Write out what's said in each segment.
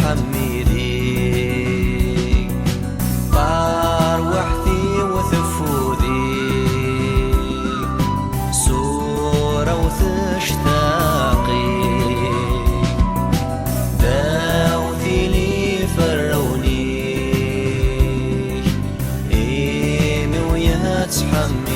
تحميدي طاروحتي وثفودي صورة وتشتاقي داوتي لي فروني إيمي ويا تحميدي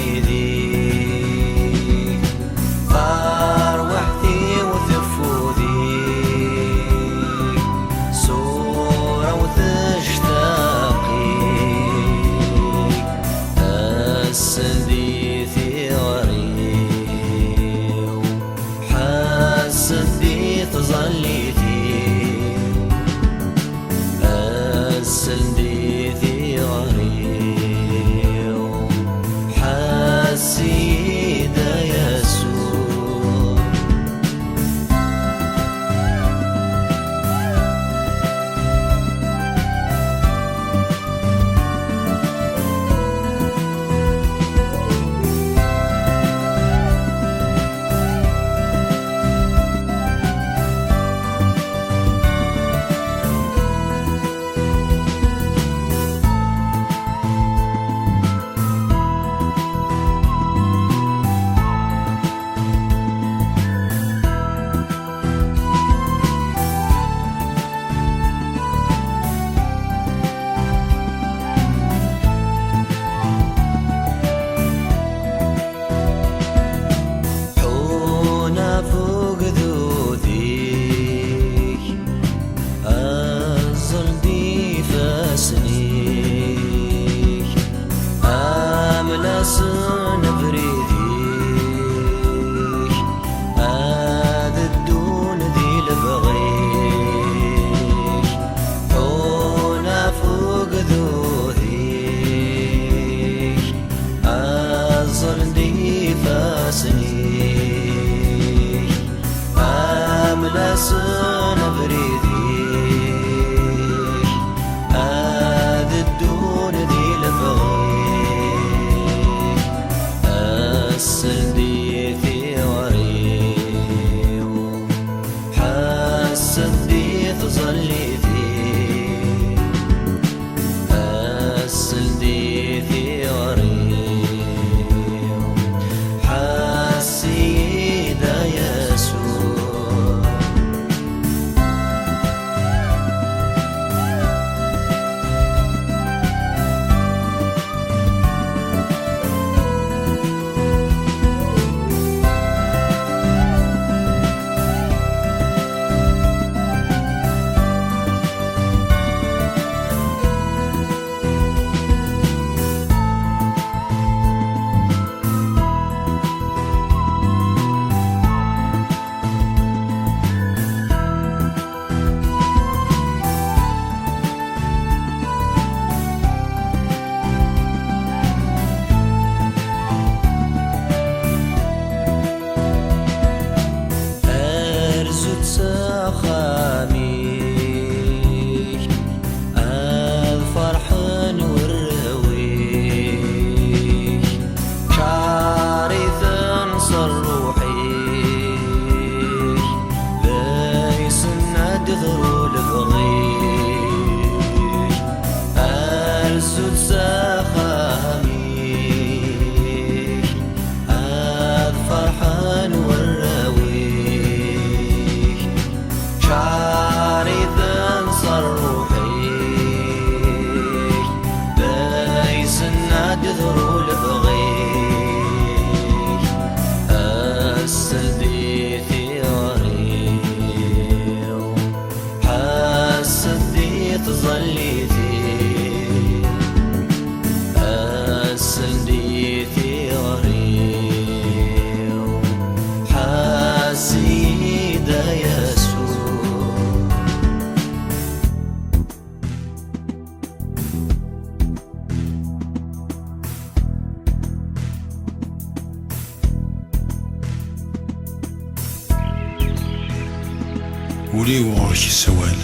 ولي وغرك السوال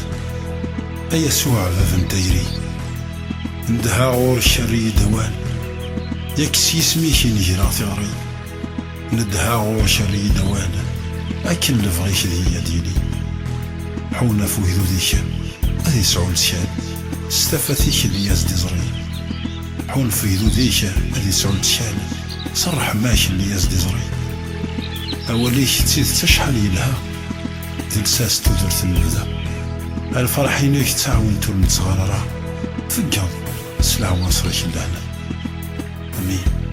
أيسوع باب دايري ندها غور الشري دوال ياك سيسميك نجرا ثغري ندها غور شري دوال أكن لفغيش ذي ديني حونا فوهذو ذيك هذي سعود شان استفاتيك اللي يزدي زري حول في ذوديك هذي سعود شان صرح ماشي اللي يزدي زري أوليك تزيد تشحال يلها تلساس تدرت الندى الفرحين يك تعاون تول نتغالرا فقط سلع واصريك اللعنة. أمين.